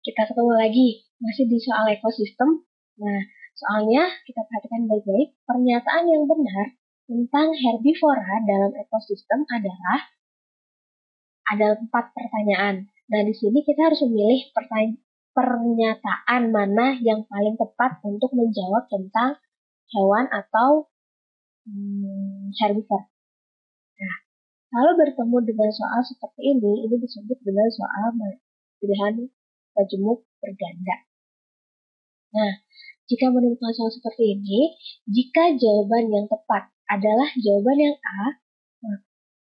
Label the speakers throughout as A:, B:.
A: Kita ketemu lagi, masih di soal ekosistem. Nah, soalnya kita perhatikan baik-baik, pernyataan yang benar tentang herbivora dalam ekosistem adalah ada 4 pertanyaan. Nah, di sini kita harus memilih pernyataan mana yang paling tepat untuk menjawab tentang hewan atau herbivora. Nah, kalau bertemu dengan soal seperti ini disebut dengan soal pilihan majemuk berganda. Nah, jika menemukan soal seperti ini, jika jawaban yang tepat adalah jawaban yang A,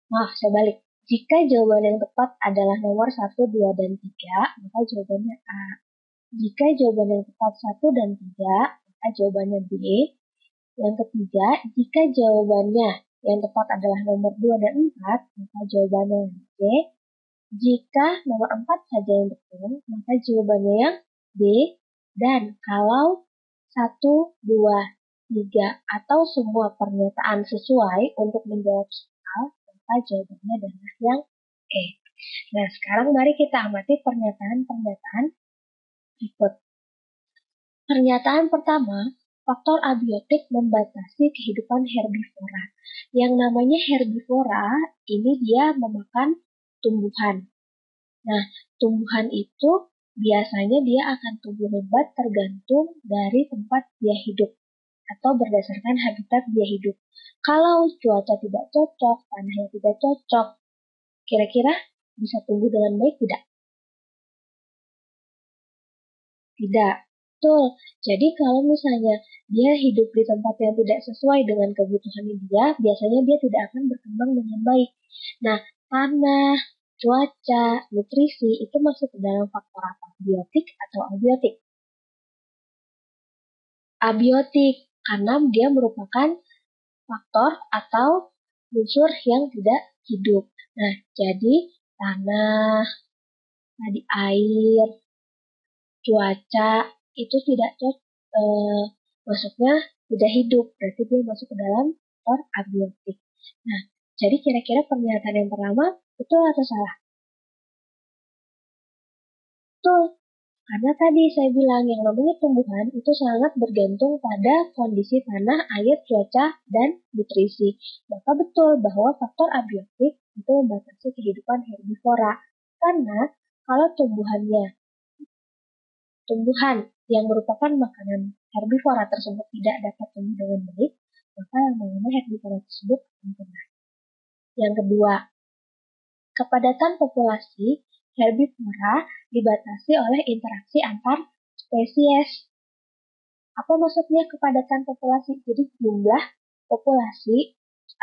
A: maaf, saya balik. Jika jawaban yang tepat adalah nomor 1, 2, dan 3, maka jawabannya A. Jika jawaban yang tepat 1 dan 3, maka jawabannya B. Yang ketiga, jika jawabannya yang tepat adalah nomor 2 dan 4, maka jawabannya C. Jika nomor 4 saja yang betul, maka jawabannya yang D. Dan kalau 1, 2, 3, atau semua pernyataan sesuai untuk menjawab soal, maka jawabannya adalah yang E. Nah, sekarang mari kita amati pernyataan-pernyataan berikut. Pernyataan pertama, faktor abiotik membatasi kehidupan herbivora. Yang namanya herbivora, ini dia memakan tumbuhan. Nah, tumbuhan itu biasanya dia akan tumbuh lebat tergantung dari tempat dia hidup atau berdasarkan habitat dia hidup. Kalau cuaca tidak cocok, tanahnya tidak cocok, kira-kira bisa tumbuh dengan baik tidak? Tidak. Betul. Jadi kalau misalnya dia hidup di tempat yang tidak sesuai dengan kebutuhan dia, biasanya dia tidak akan berkembang dengan baik. Nah, tanah, cuaca, nutrisi itu masuk ke dalam faktor apa? Biotik atau abiotik? Abiotik, karena dia merupakan faktor atau unsur yang tidak hidup. Nah, jadi tanah, tadi air, cuaca itu tidak masuknya tidak hidup, berarti dia masuk ke dalam faktor abiotik. Nah, jadi kira-kira pernyataan yang pertama betul atau salah? Betul, karena tadi saya bilang yang namanya tumbuhan itu sangat bergantung pada kondisi tanah, air, cuaca, dan nutrisi. Maka betul bahwa faktor abiotik itu membatasi kehidupan herbivora. Karena kalau tumbuhan yang merupakan makanan herbivora tersebut tidak dapat tumbuh dengan baik, maka yang namanya herbivora tersebut akan punah. Yang kedua, kepadatan populasi herbivora dibatasi oleh interaksi antar spesies. Apa maksudnya kepadatan populasi? Jadi jumlah populasi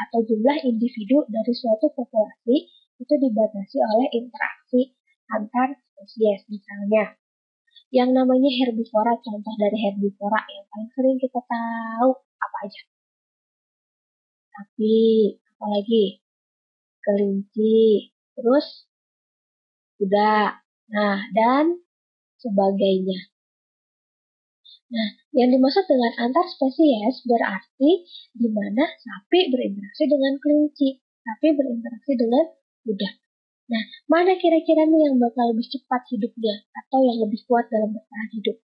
A: atau jumlah individu dari suatu populasi itu dibatasi oleh interaksi antar spesies. Misalnya, yang namanya herbivora, contoh dari herbivora yang paling sering kita tahu apa aja? Sapi, apalagi? Kelinci, terus kuda, nah, dan sebagainya. Nah, yang dimaksud dengan antar spesies berarti di mana sapi berinteraksi dengan kelinci, sapi berinteraksi dengan kuda. Nah, mana kira-kira nih yang bakal lebih cepat hidupnya atau yang lebih kuat dalam bertahan hidup?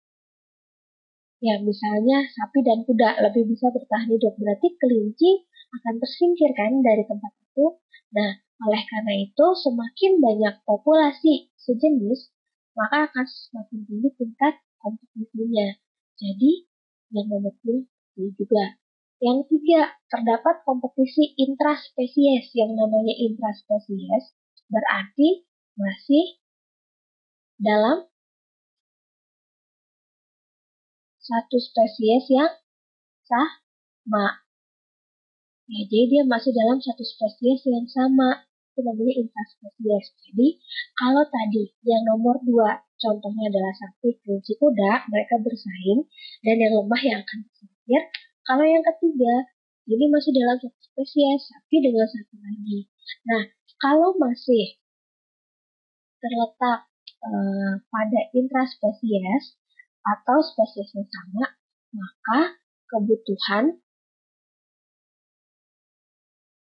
A: Ya, misalnya sapi dan kuda lebih bisa bertahan hidup, berarti kelinci akan tersingkir kan dari tempat itu. Nah, oleh karena itu, semakin banyak populasi sejenis, maka akan semakin tinggi tingkat kompetisinya. Jadi, yang nomor 2 juga. Yang ketiga, terdapat kompetisi intraspesies. Yang namanya intraspesies berarti masih dalam satu spesies yang sama. Ya, jadi dia masih dalam satu spesies yang sama. Itu namanya intraspesies. Jadi, kalau tadi yang nomor 2 contohnya adalah sapi, kelinci, kuda, mereka bersaing, dan yang lemah yang akan tersingkir. Kalau yang ketiga, ini masih dalam satu spesies, sapi dengan satu lagi. Nah, kalau masih terletak pada intraspesies atau spesies yang sama, maka kebutuhan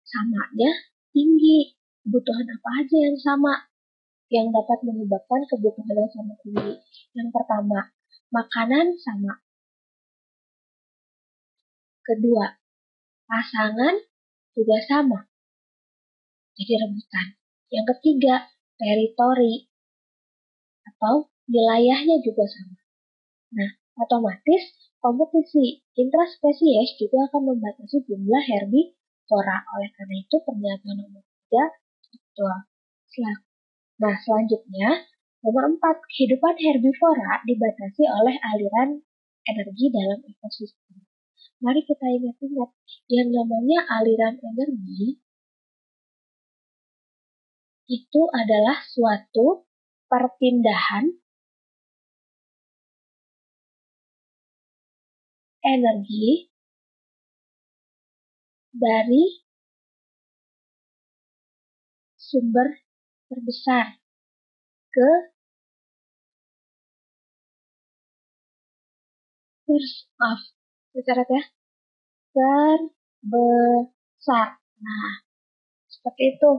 A: samanya tinggi. Kebutuhan apa aja yang sama? yang dapat menyebabkan kebutuhan yang sama tinggi. Yang pertama, makanan sama. Kedua, pasangan juga sama, jadi rebutan. Yang ketiga, teritori atau wilayahnya juga sama. Nah, otomatis kompetisi intraspesies juga akan membatasi jumlah herbivora. Oleh karena itu, pernyataan nomor 3 betul. Nah, selanjutnya, nomor 4, kehidupan herbivora dibatasi oleh aliran energi dalam ekosistem. Mari kita ingat-ingat, yang namanya aliran energi itu adalah suatu perpindahan energi dari sumber terbesar ke terbesar. Nah, seperti itu.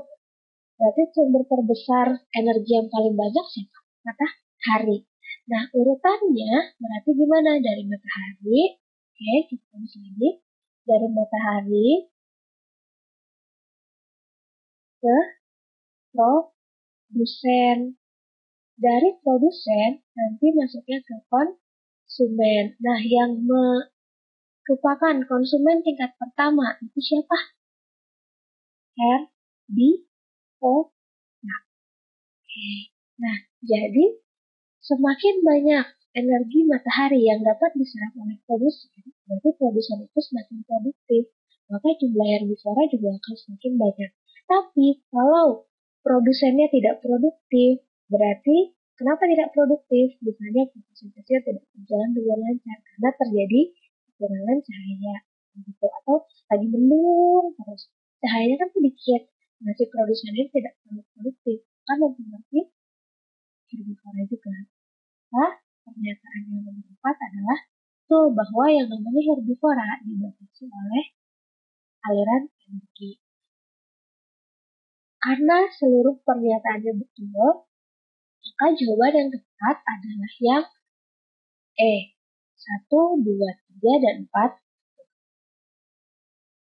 A: Berarti sumber terbesar energi yang paling banyak siapa? Matahari. Nah, urutannya berarti gimana? Dari matahari, oke, kita tulis lagi. Dari matahari ke produsen. Dari produsen nanti masuknya ke konsumen. Nah, yang merupakan konsumen tingkat pertama itu siapa? RDO. Nah, jadi semakin banyak energi matahari yang dapat diserap oleh produsen, berarti produsen itu semakin produktif. Maka jumlah herbivora juga akan semakin banyak. Tapi kalau produsennya tidak produktif, berarti kenapa tidak produktif? Misalnya fotosintesnya tidak berjalan dengan lancar karena terjadi kekurangan cahaya, gitu. Atau lagi mendung terus cahayanya kan sedikit, nah si produsennya tidak produktif, kan mempengaruhi herbivora juga. Nah, pernyataan yang nomor 4 adalah betul bahwa yang namanya herbivora dibatasi oleh aliran energi. Karena seluruh pernyataannya betul, maka jawaban yang tepat adalah yang E. 1, 2, 3, dan 4